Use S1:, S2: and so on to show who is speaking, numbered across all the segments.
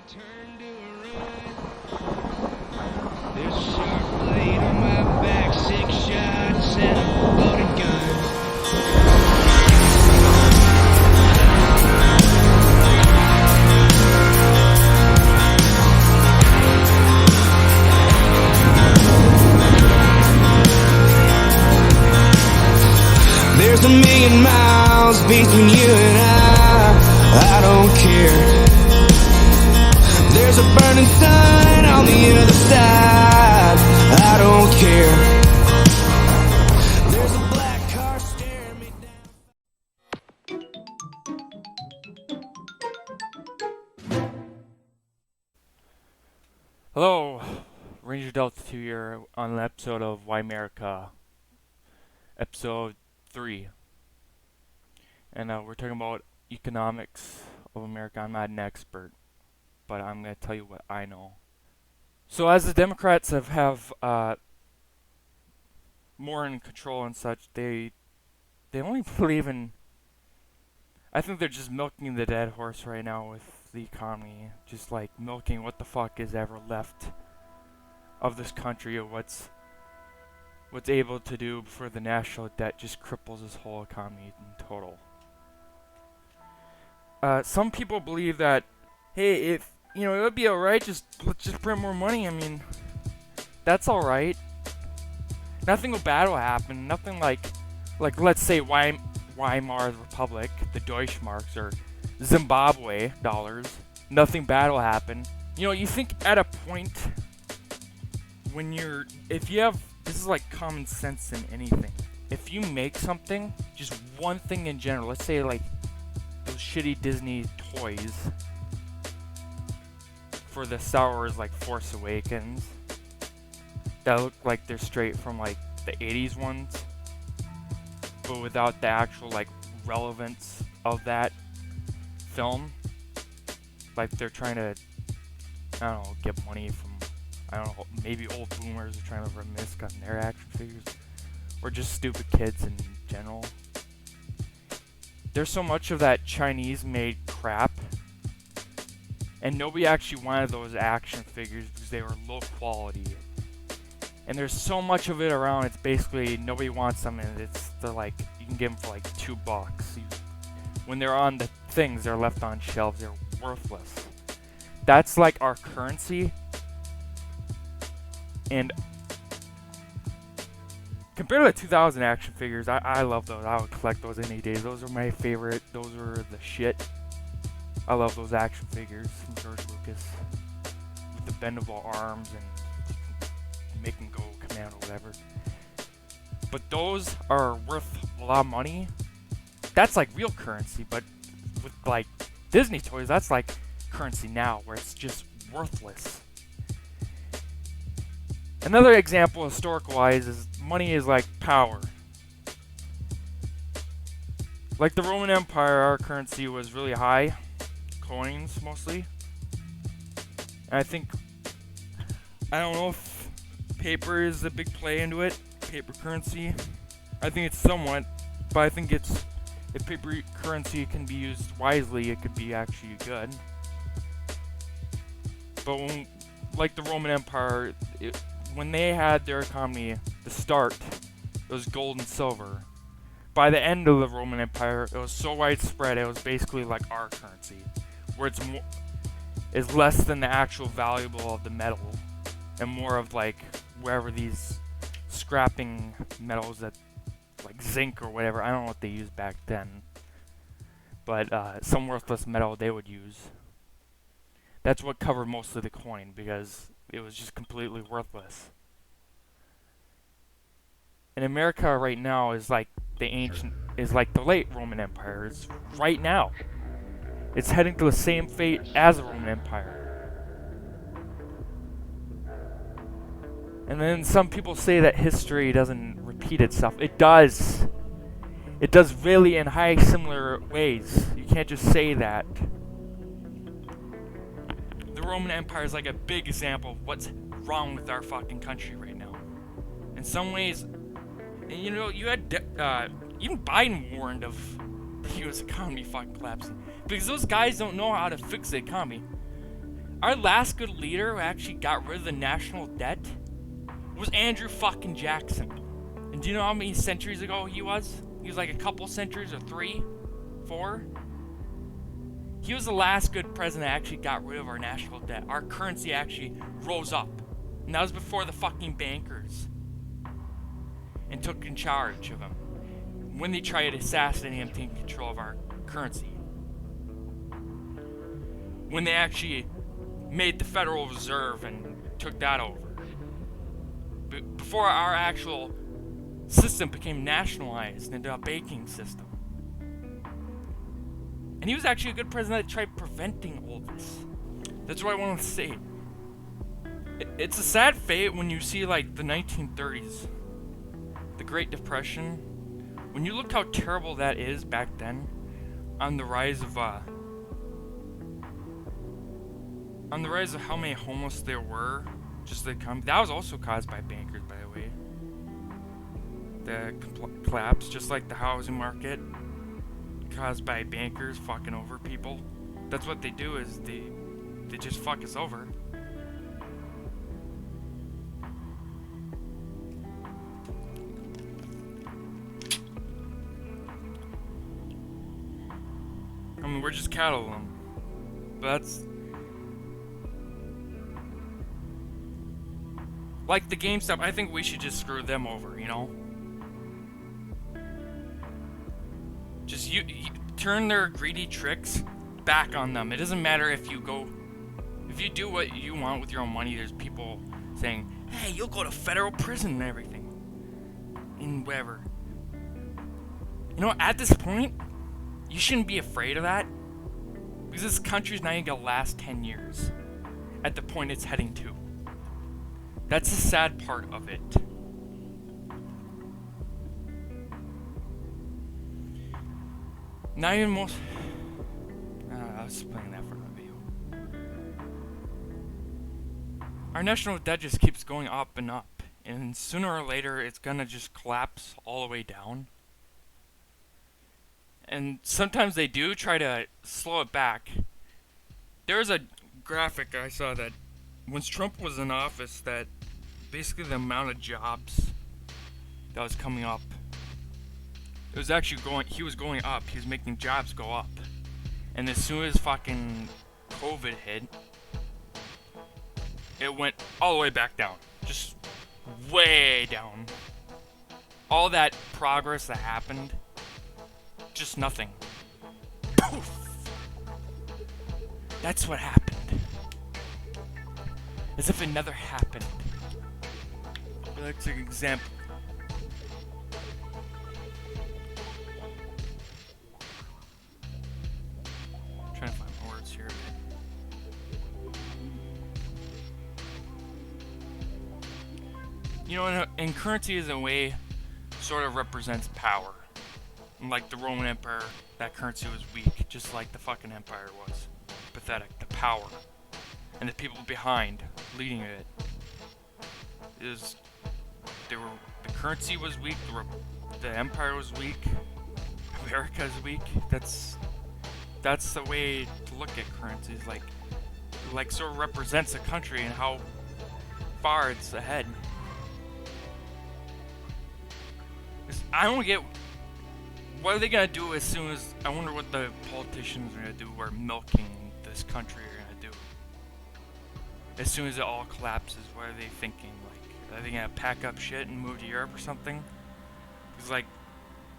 S1: turn to a run. There's a sharp blade on my back, 6 shots and a loaded gun. There's a million miles between you and I don't care. There's a burning sun on the other side, I don't care. There's a black car staring me down.
S2: Hello, Ranger Delta 2 here on an episode of Weimerica, episode 3. And we're talking about economics of America. I'm not an expert, but I'm going to tell you what I know. So as the Democrats have more in control and such, they only believe in, I think they're just milking the dead horse right now with the economy, just like milking what the fuck is ever left of this country, or what's able to do before the national debt just cripples this whole economy in total. Some people believe that, hey, if it would be alright, let's just print more money. I mean, that's alright. Nothing bad will happen. Nothing like let's say Weimar Republic, the Deutschmarks, or Zimbabwe dollars. Nothing bad will happen. You think at a point when this is like common sense in anything. If you make something, just one thing in general, let's say like those shitty Disney toys for the Star Wars like Force Awakens that look like they're straight from like the 80s ones, but without the actual like relevance of that film. Like they're trying to, I don't know, get money from, I don't know, maybe old boomers are trying to reminisce on their action figures, or just stupid kids in general. There's so much of that Chinese-made crap, and nobody actually wanted those action figures because they were low quality. And there's so much of it around, it's basically nobody wants them, and they're like, you can get them for like $2. When they're on the things, they're left on shelves, they're worthless. That's like our currency. And compared to the 2000 action figures, I love those. I would collect those any day. Those are my favorite. Those are the shit. I love those action figures from George Lucas with the bendable arms and make them go commando, whatever. But those are worth a lot of money. That's like real currency, but with like Disney toys, that's like currency now, where it's just worthless. Another example, historical-wise, is money is like power. Like the Roman Empire, our currency was really high, coins mostly. And I don't know if paper is a big play into it, paper currency. I think it's somewhat, but I think if paper currency can be used wisely, it could be actually good. But like the Roman Empire, when they had their economy, the start, it was gold and silver. By the end of the Roman Empire, it was so widespread, it was basically like our currency, where it's less than the actual value of the metal, and more of like wherever these scrapping metals that, like zinc or whatever, I don't know what they used back then, but some worthless metal they would use. That's what covered most of the coin, because it was just completely worthless. And America right now is like the late Roman Empire. It's right now. It's heading to the same fate as the Roman Empire. And then some people say that history doesn't repeat itself. It does. It does really in high similar ways. You can't just say that. The Roman Empire is like a big example of what's wrong with our fucking country right now. In some ways, and you had even Biden warned of the U.S. economy fucking collapsing, because those guys don't know how to fix the economy. Our last good leader who actually got rid of the national debt was Andrew fucking Jackson. And do you know how many centuries ago he was? He was like a couple centuries, or 3, 4. He was the last good president that actually got rid of our national debt. Our currency actually rose up. And that was before the fucking bankers and took in charge of him when they tried assassinating him, taking control of our currency. When they actually made the Federal Reserve and took that over. Before our actual system became nationalized into a banking system. And he was actually a good president that tried preventing all this. That's what I want to say. It's a sad fate when you see like the 1930s, the Great Depression. When you look how terrible that is back then, on the rise of how many homeless there were, just the economy. That was also caused by bankers, by the way. The collapse, just like the housing market, caused by bankers fucking over people. That's what they do, is they just fuck us over. I mean, we're just cattle of them. But that's like the GameStop. I think we should just screw them over, you know? Just you turn their greedy tricks back on them. It doesn't matter if you do what you want with your own money. There's people saying, hey, you'll go to federal prison and everything. And whatever. You know, at this point, you shouldn't be afraid of that. Because this country's not even gonna last 10 years. At the point it's heading to. That's the sad part of it. Not even most... I was playing that for another video. Our national debt just keeps going up and up. And sooner or later, it's gonna just collapse all the way down. And sometimes they do try to slow it back. There's a graphic I saw that once Trump was in office, that basically the amount of jobs that was coming up, it was actually he was going up. He was making jobs go up. And as soon as fucking COVID hit, it went all the way back down. Just way down. All that progress that happened, just nothing. Poof! That's what happened. As if it never happened. That's an example. I'm trying to find my words here. You know, and currency is a way, sort of represents power. And like the Roman Empire, that currency was weak, just like the fucking empire was. Pathetic. The power. And the people behind, leading it, the currency was weak, the empire was weak, America is weak. That's the way to look at currencies, like sort of represents a country and how far it's ahead. I don't get, what are they gonna do as soon as, I wonder what the politicians are gonna do, or milking this country are gonna do. As soon as it all collapses, what are they thinking? Like, are they gonna pack up shit and move to Europe or something? Because like,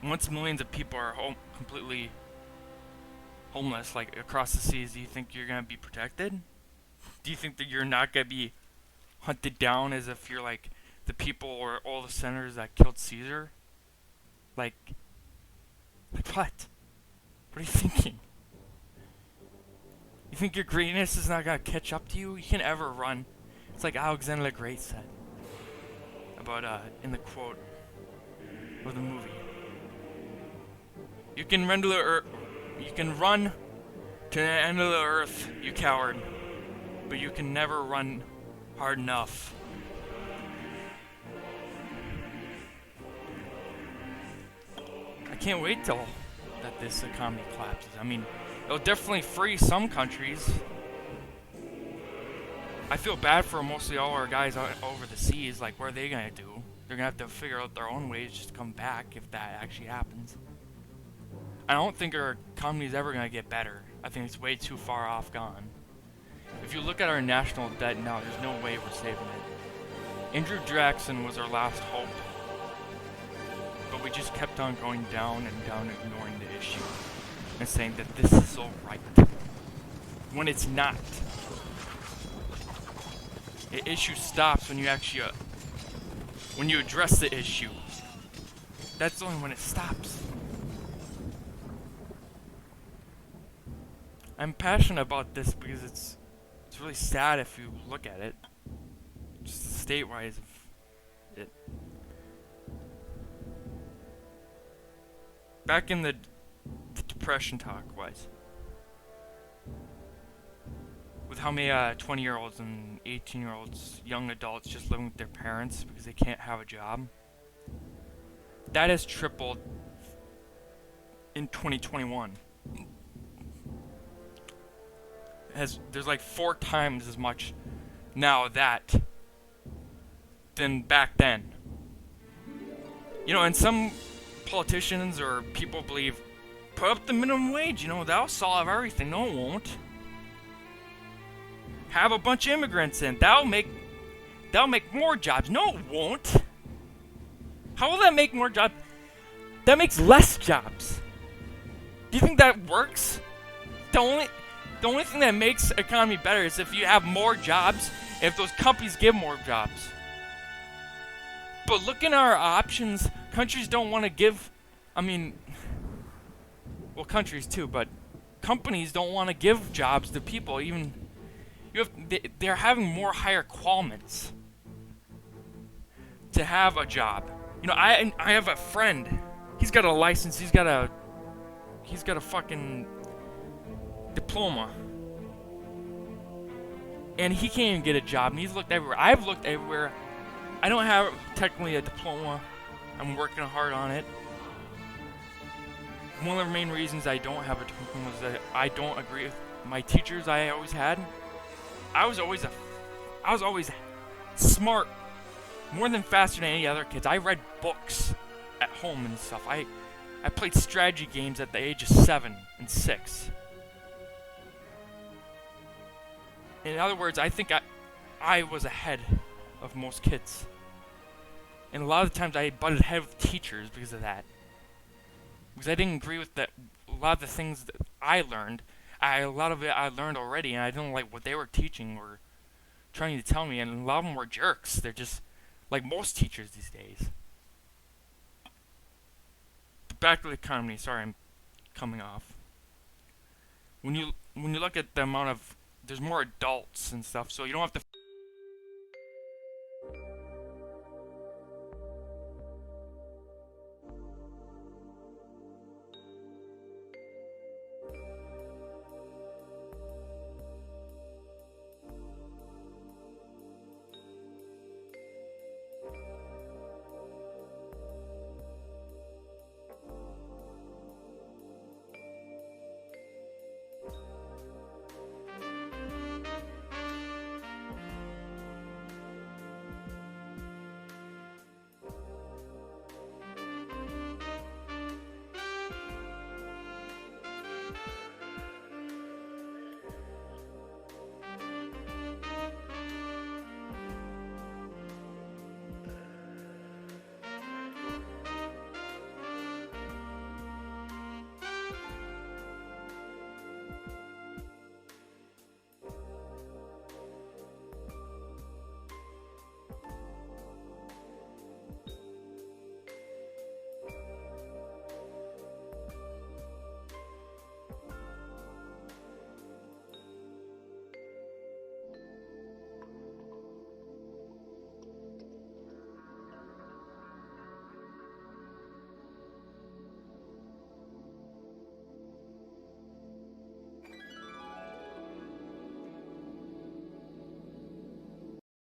S2: once millions of people are completely homeless, like across the seas, do you think you're gonna be protected? Do you think that you're not gonna be hunted down as if you're like the people or all the senators that killed Caesar? Like what? What are you thinking? You think your greatness is not gonna catch up to you? You can ever run. It's like Alexander the Great said about in the quote of the movie. You can run to the earth. You can run to the end of the earth, you coward. But you can never run hard enough. I can't wait till that this economy collapses. I mean, it'll definitely free some countries. I feel bad for mostly all our guys out over the seas. Like, what are they gonna do? They're gonna have to figure out their own ways just to come back if that actually happens. I don't think our economy's ever gonna get better. I think it's way too far off gone. If you look at our national debt now, there's no way we're saving it. Andrew Jackson was our last hope. But we just kept on going down and down, ignoring the issue. And saying that this is so right. When it's not. The issue stops when you actually, when you address the issue. That's only when it stops. I'm passionate about this because it's really sad if you look at it. Just state-wise of it. Back in the Depression talk-wise. With how many 20-year-olds and 18-year-olds, young adults just living with their parents because they can't have a job. That has tripled in 2021. There's like 4 times as much now than back then. You know, and some politicians or people believe, put up the minimum wage, you know, that'll solve everything. No, it won't. Have a bunch of immigrants in. That'll make more jobs. No, it won't. How will that make more jobs? That makes less jobs. Do you think that works? The only thing that makes the economy better is if you have more jobs, if those companies give more jobs. But look at our options. Countries don't want to give, well, countries too, but companies don't want to give jobs to people. Even they're having more higher requirements to have a job. You know, I have a friend. He's got a license. He's got a fucking diploma, and he can't even get a job. And he's looked everywhere. I've looked everywhere. I don't have technically a diploma. I'm working hard on it. One of the main reasons I don't have a diploma is that I don't agree with my teachers I always had. I was always smart, more than faster than any other kids. I read books at home and stuff. I played strategy games at the age of 7 and 6. In other words, I think I was ahead of most kids. And a lot of the times I butted heads with teachers because of that. Because I didn't agree with that. A lot of the things that I learned, a lot of it I learned already, and I didn't like what they were teaching or trying to tell me. And a lot of them were jerks. They're just like most teachers these days. But back to the economy. Sorry, I'm coming off. When you look at the amount of, there's more adults and stuff, so you don't have to